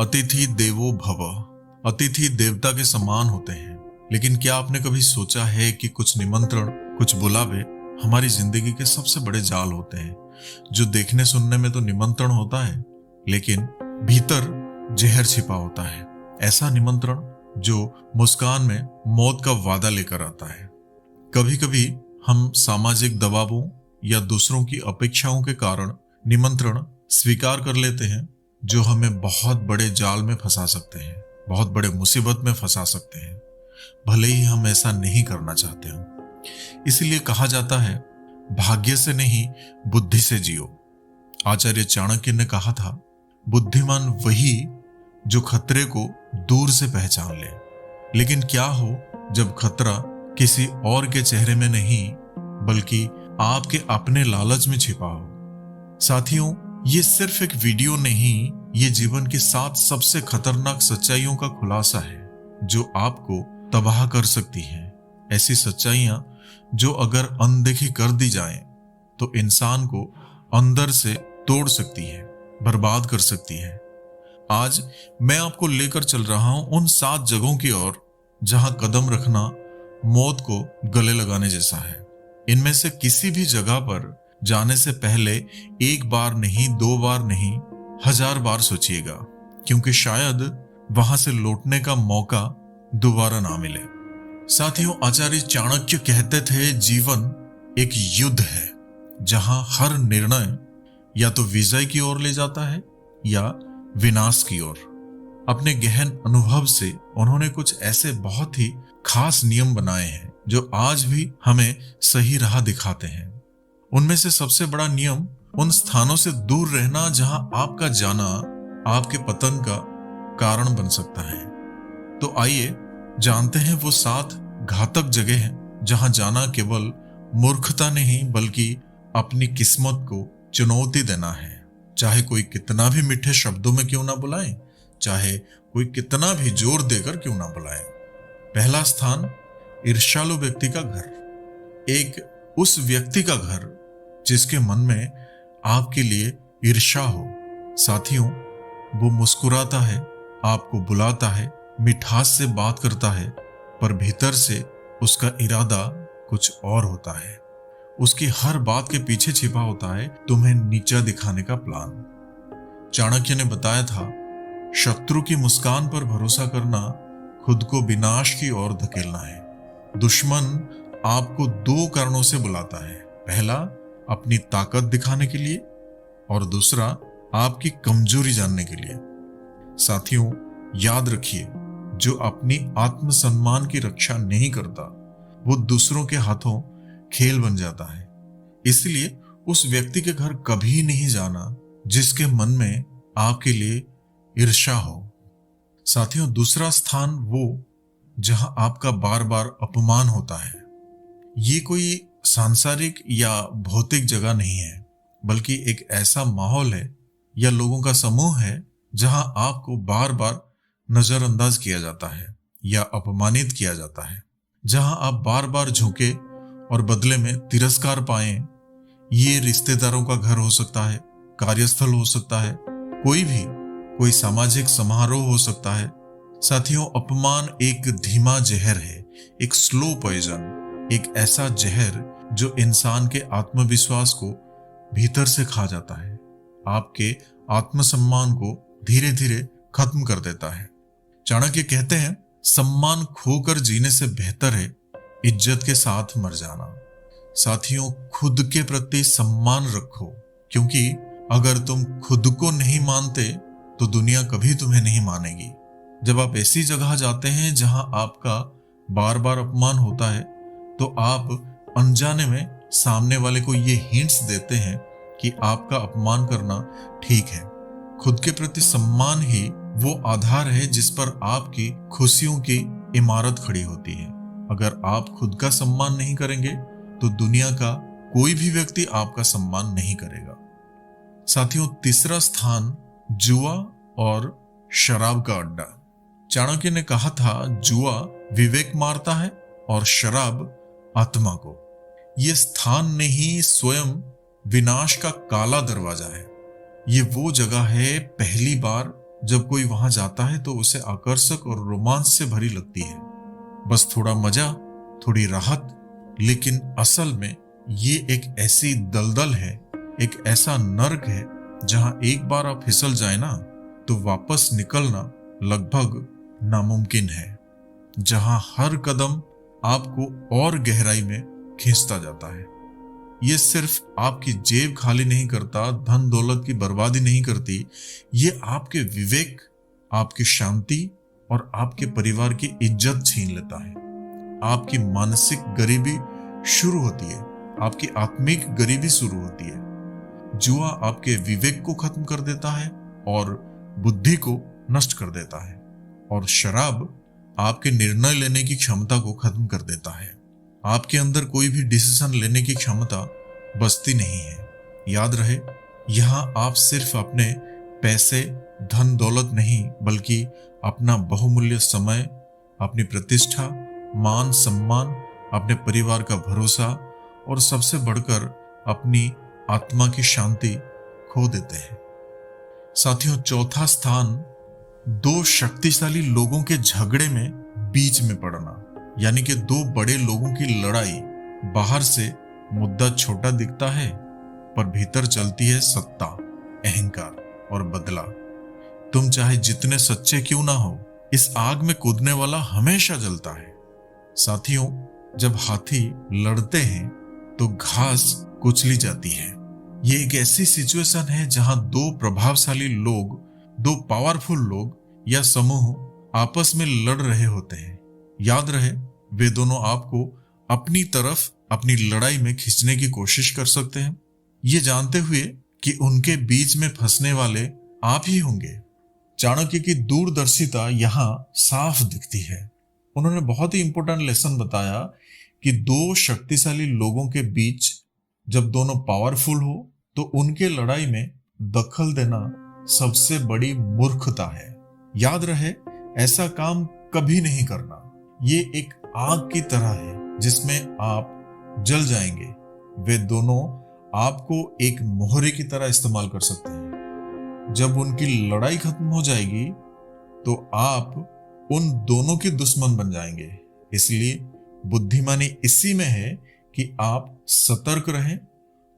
अतिथि देवो भव। अतिथि देवता के समान होते हैं। लेकिन क्या आपने कभी सोचा है कि कुछ निमंत्रण, कुछ बुलावे हमारी जिंदगी के सबसे बड़े जाल होते हैं, जो देखने सुनने में तो निमंत्रण होता है लेकिन भीतर जहर छिपा होता है। ऐसा निमंत्रण जो मुस्कान में मौत का वादा लेकर आता है। कभी कभी हम सामाजिक दबावों या दूसरों की अपेक्षाओं के कारण निमंत्रण स्वीकार कर लेते हैं, जो हमें बहुत बड़े जाल में फंसा सकते हैं, बहुत बड़े मुसीबत में फंसा सकते हैं, भले ही हम ऐसा नहीं करना चाहते हो। इसलिए कहा जाता है, भाग्य से नहीं बुद्धि से जियो। आचार्य चाणक्य ने कहा था, बुद्धिमान वही जो खतरे को दूर से पहचान ले। लेकिन क्या हो जब खतरा किसी और के चेहरे में नहीं बल्कि आपके अपने लालच में छिपा हो। साथियों, ये सिर्फ एक वीडियो नहीं, ये जीवन की 7 सबसे खतरनाक सच्चाइयों का खुलासा है जो आपको तबाह कर सकती हैं। ऐसी सच्चाइयां जो अगर अनदेखी कर दी जाएं तो इंसान को अंदर से तोड़ सकती है, बर्बाद कर सकती है। आज मैं आपको लेकर चल रहा हूं उन 7 जगहों की ओर जहां कदम रखना मौत को गले लगाने जैसा है। इनमें से किसी भी जगह पर जाने से पहले 1 बार नहीं, 2 बार नहीं, 1000 बार सोचिएगा, क्योंकि शायद वहां से लौटने का मौका दोबारा ना मिले। साथियों, आचार्य चाणक्य कहते थे, जीवन एक युद्ध है जहां हर निर्णय या तो विजय की ओर ले जाता है या विनाश की ओर। अपने गहन अनुभव से उन्होंने कुछ ऐसे बहुत ही खास नियम बनाए हैं जो आज भी हमें सही राह दिखाते हैं। उनमें से सबसे बड़ा नियम उन स्थानों से दूर रहना जहां आपका जाना आपके पतन का कारण बन सकता है। तो आइए जानते हैं वो 7 घातक जगह हैं जहां जाना केवल मूर्खता नहीं बल्कि अपनी किस्मत को चुनौती देना है। चाहे कोई कितना भी मीठे शब्दों में क्यों ना बुलाए, चाहे कोई कितना भी जोर देकर क्यों ना बुलाए। पहला स्थान, ईर्ष्यालु व्यक्ति का घर। एक उस व्यक्ति का घर जिसके मन में आपके लिए ईर्ष्या हो। साथियों, वो मुस्कुराता है, आपको बुलाता है, मिठास से बात करता है, पर भीतर से उसका इरादा कुछ और होता है। उसकी हर बात के पीछे छिपा होता है तुम्हें नीचा दिखाने का प्लान। चाणक्य ने बताया था, शत्रु की मुस्कान पर भरोसा करना खुद को विनाश की ओर धकेलना है। दुश्मन आपको 2 कारणों से बुलाता है। पहला, अपनी ताकत दिखाने के लिए, और दूसरा, आपकी कमजोरी जानने के लिए। साथियों, याद रखिए, जो अपनी आत्मसम्मान की रक्षा नहीं करता वो दूसरों के हाथों खेल बन जाता है। इसलिए उस व्यक्ति के घर कभी नहीं जाना जिसके मन में आपके लिए ईर्ष्या हो। साथियों, दूसरा स्थान, वो जहां आपका बार बार अपमान होता है। ये कोई सांसारिक या भौतिक जगह नहीं है, बल्कि एक ऐसा माहौल है या लोगों का समूह है जहां आपको बार बार नजरअंदाज किया जाता है या अपमानित किया जाता है, जहां आप बार बार झुके और बदले में तिरस्कार पाएं। ये रिश्तेदारों का घर हो सकता है, कार्यस्थल हो सकता है, कोई सामाजिक समारोह हो सकता है। साथियों, अपमान एक धीमा जहर है, एक स्लो पॉइजन, एक ऐसा जहर जो इंसान के आत्मविश्वास को भीतर से खा जाता है, आपके आत्मसम्मान को धीरे धीरे खत्म कर देता है। चाणक्य कहते हैं, सम्मान खोकर जीने से बेहतर है इज्जत के साथ मर जाना। साथियों, खुद के प्रति सम्मान रखो, क्योंकि अगर तुम खुद को नहीं मानते तो दुनिया कभी तुम्हें नहीं मानेगी। जब आप ऐसी जगह जाते हैं जहां आपका बार बार अपमान होता है तो आप अनजाने में सामने वाले को ये हिंट्स देते हैं कि आपका अपमान करना ठीक है। खुद के प्रति सम्मान ही वो आधार है जिस पर आपकी खुशियों की इमारत खड़ी होती है। अगर आप खुद का सम्मान नहीं करेंगे तो दुनिया का कोई भी व्यक्ति आपका सम्मान नहीं करेगा। साथियों, तीसरा स्थान, जुआ और शराब का अड्डा। चाणक्य ने कहा था, जुआ विवेक मारता है और शराब आत्मा को। ये स्थान नहीं, स्वयं विनाश का काला दरवाजा है। ये वो जगह है, पहली बार जब कोई वहां जाता है तो उसे आकर्षक और रोमांच से भरी लगती है। बस थोड़ा मजा, थोड़ी राहत, लेकिन असल में ये एक ऐसी दलदल है, एक ऐसा नर्क है जहां एक बार आप फिसल जाए ना तो वापस निकलना लगभग नामुमकिन है, जहां हर कदम आपको और गहराई में खींचता जाता है। ये सिर्फ आपकी जेब खाली नहीं करता, धन दौलत की बर्बादी नहीं करती, ये आपके विवेक, आपकी शांति और आपके परिवार की इज्जत छीन लेता है। आपकी मानसिक गरीबी शुरू होती है, आपकी आत्मिक गरीबी शुरू होती है। जुआ आपके विवेक को खत्म कर देता है और बुद्धि को नष्ट कर देता है, और शराब आपके निर्णय लेने की क्षमता को खत्म कर देता है। आपके अंदर कोई भी डिसीजन लेने की क्षमता बचती नहीं है। याद रहे, यहां आप सिर्फ अपने पैसे, धन दौलत नहीं, बल्कि अपना बहुमूल्य समय, अपनी प्रतिष्ठा, मान सम्मान, अपने परिवार का भरोसा और सबसे बढ़कर अपनी आत्मा की शांति खो देते हैं। साथियों, चौथा स्थान, दो शक्तिशाली लोगों के झगड़े में बीच में पड़ना, यानी कि दो बड़े लोगों की लड़ाई। बाहर से मुद्दा छोटा दिखता है, पर भीतर चलती है सत्ता, अहंकार और बदला। तुम चाहे जितने सच्चे क्यों ना हो, इस आग में कूदने वाला हमेशा जलता है। साथियों, जब हाथी लड़ते हैं तो घास कुचली जाती है। ये एक ऐसी सिचुएशन है जहां दो प्रभावशाली लोग, दो पावरफुल लोग या समूह आपस में लड़ रहे होते हैं। याद रहे, वे दोनों आपको अपनी तरफ अपनी लड़ाई में खींचने की कोशिश कर सकते हैं, ये जानते हुए कि उनके बीच में फंसने वाले आप ही होंगे। चाणक्य की दूरदर्शिता यहाँ साफ दिखती है। उन्होंने बहुत ही इंपॉर्टेंट लेसन बताया कि दो शक्तिशाली लोगों के बीच जब दोनों पावरफुल हो तो उनके लड़ाई में दखल देना सबसे बड़ी मूर्खता है। याद रहे, ऐसा काम कभी नहीं करना। ये एक आग की तरह है जिसमें आप जल जाएंगे। वे दोनों आपको एक मोहरे की तरह इस्तेमाल कर सकते हैं। जब उनकी लड़ाई खत्म हो जाएगी तो आप उन दोनों के दुश्मन बन जाएंगे। इसलिए बुद्धिमानी इसी में है कि आप सतर्क रहें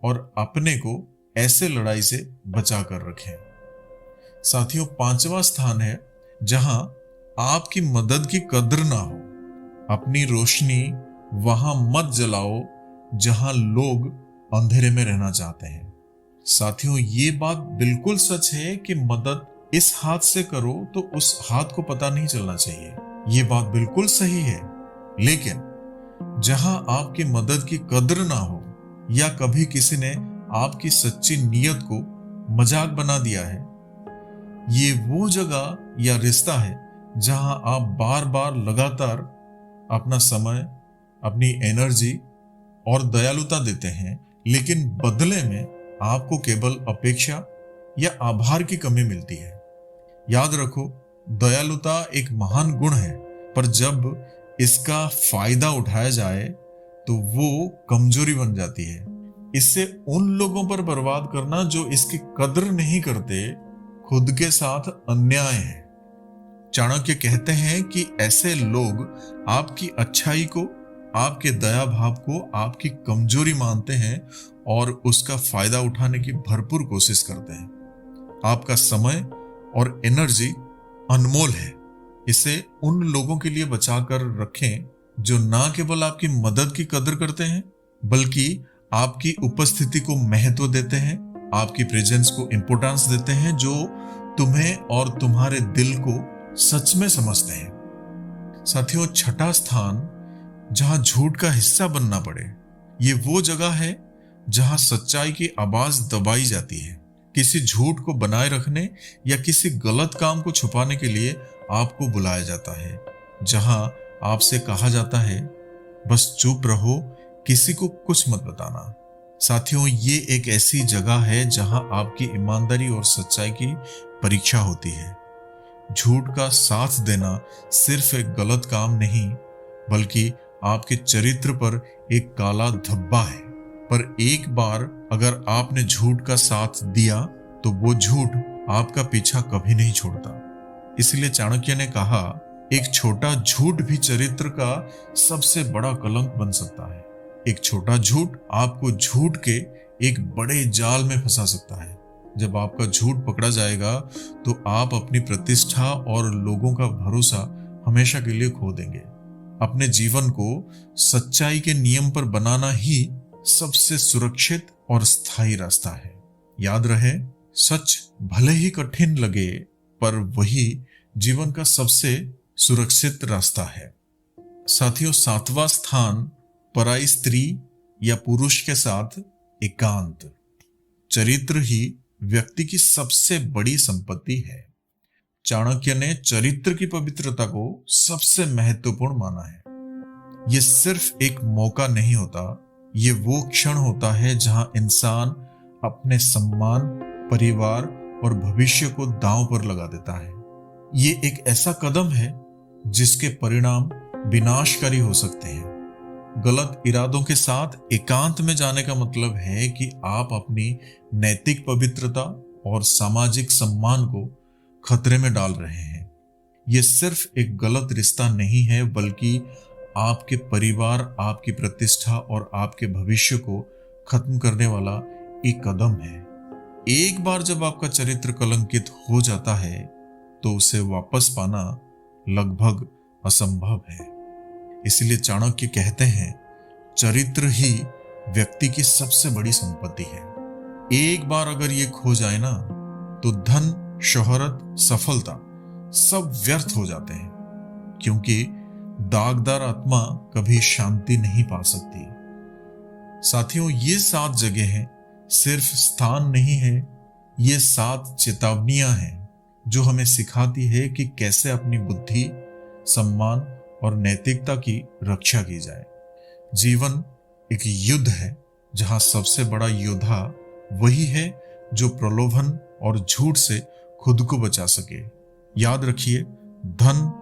और अपने को ऐसे लड़ाई से बचा कर रखें। साथियों, पांचवा स्थान है जहां आपकी मदद की कद्र ना हो। अपनी रोशनी वहां मत जलाओ जहां लोग अंधेरे में रहना चाहते हैं। साथियों, ये बात बिल्कुल सच है कि मदद इस हाथ से करो तो उस हाथ को पता नहीं चलना चाहिए। ये बात बिल्कुल सही है, लेकिन जहां आपकी मदद की कद्र ना हो या कभी किसी ने आपकी सच्ची नीयत को मजाक बना दिया है, ये वो जगह या रिश्ता है जहां आप बार बार लगातार अपना समय, अपनी एनर्जी और दयालुता देते हैं, लेकिन बदले में आपको केवल अपेक्षा या आभार की कमी मिलती है। याद रखो, दयालुता एक महान गुण है, पर जब इसका फायदा उठाया जाए तो वो कमजोरी बन जाती है। इससे उन लोगों पर बर्बाद करना जो इसकी कद्र नहीं करते, खुद के साथ अन्याय है। चाणक्य कहते हैं कि ऐसे लोग आपकी अच्छाई को, आपके दया भाव को आपकी कमजोरी मानते हैं और उसका फायदा उठाने की भरपूर कोशिश करते हैं। आपका समय और एनर्जी अनमोल है, इसे उन लोगों के लिए बचाकर रखें जो ना केवल आपकी मदद की कदर करते हैं, बल्कि आपकी उपस्थिति को महत्व देते हैं, आपकी प्रेजेंस को इंपॉर्टेंस देते हैं, जो तुम्हें और तुम्हारे दिल को सच में समझते हैं। साथियों, छठा स्थान जहां झूठ का हिस्सा बनना पड़े, ये वो जगह है जहां सच्चाई की आवाज दबाई जाती है। किसी झूठ को बनाए रखने या किसी गलत काम को छुपाने के लिए आपको बुलाया जाता है, जहां आपसे कहा जाता है बस चुप रहो, किसी को कुछ मत बताना। साथियों, ये एक ऐसी जगह है जहां आपकी ईमानदारी और सच्चाई की परीक्षा होती है। झूठ का साथ देना सिर्फ एक गलत काम नहीं, बल्कि आपके चरित्र पर एक काला धब्बा है। पर एक बार अगर आपने झूठ का साथ दिया तो वो झूठ आपका पीछा कभी नहीं छोड़ता। इसलिए चाणक्य ने कहा, एक छोटा झूठ भी चरित्र का सबसे बड़ा कलंक बन सकता है। एक छोटा झूठ आपको झूठ के एक बड़े जाल में फंसा सकता है। जब आपका झूठ पकड़ा जाएगा तो आप अपनी प्रतिष्ठा और लोगों का भरोसा हमेशा के लिए खो देंगे। अपने जीवन को सच्चाई के नियम पर बनाना ही सबसे सुरक्षित और स्थायी रास्ता है। याद रहे, सच भले ही कठिन लगे, पर वही जीवन का सबसे सुरक्षित रास्ता है। साथियों, 7वां स्थान, पराई स्त्री या पुरुष के साथ एकांत। चरित्र ही व्यक्ति की सबसे बड़ी संपत्ति है। चाणक्य ने चरित्र की पवित्रता को सबसे महत्वपूर्ण माना है। यह सिर्फ एक मौका नहीं होता, ये वो क्षण होता है जहां इंसान अपने सम्मान, परिवार और भविष्य को दांव पर लगा देता है। ये एक ऐसा कदम है जिसके परिणाम विनाशकारी हो सकते हैं। गलत इरादों के साथ एकांत में जाने का मतलब है कि आप अपनी नैतिक पवित्रता और सामाजिक सम्मान को खतरे में डाल रहे हैं। यह सिर्फ एक गलत रिश्ता नहीं है, बल्कि आपके परिवार, आपकी प्रतिष्ठा और आपके भविष्य को खत्म करने वाला एक कदम है। एक बार जब आपका चरित्र कलंकित हो जाता है तो उसे वापस पाना लगभग असंभव है। इसलिए चाणक्य कहते हैं, चरित्र ही व्यक्ति की सबसे बड़ी संपत्ति है। एक बार अगर ये खो जाए ना, तो धन, शोहरत, सफलता सब व्यर्थ हो जाते हैं, क्योंकि दागदार आत्मा कभी शांति नहीं पा सकती। साथियों, ये 7 जगह सिर्फ स्थान नहीं है, ये 7 चेतावनियां हैं जो हमें सिखाती है कि कैसे अपनी बुद्धि, सम्मान और नैतिकता की रक्षा की जाए। जीवन एक युद्ध है जहां सबसे बड़ा योद्धा वही है जो प्रलोभन और झूठ से खुद को बचा सके। याद रखिए, धन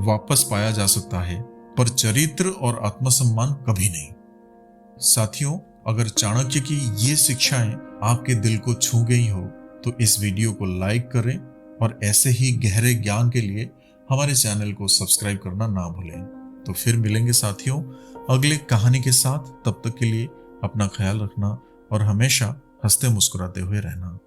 वापस पाया जा सकता है, पर चरित्र और आत्मसम्मान कभी नहीं। साथियों, अगर चाणक्य की ये शिक्षाएं आपके दिल को छू गई हो तो इस वीडियो को लाइक करें और ऐसे ही गहरे ज्ञान के लिए हमारे चैनल को सब्सक्राइब करना ना भूलें। तो फिर मिलेंगे साथियों अगले कहानी के साथ। तब तक के लिए अपना ख्याल रखना और हमेशा हंसते मुस्कुराते हुए रहना।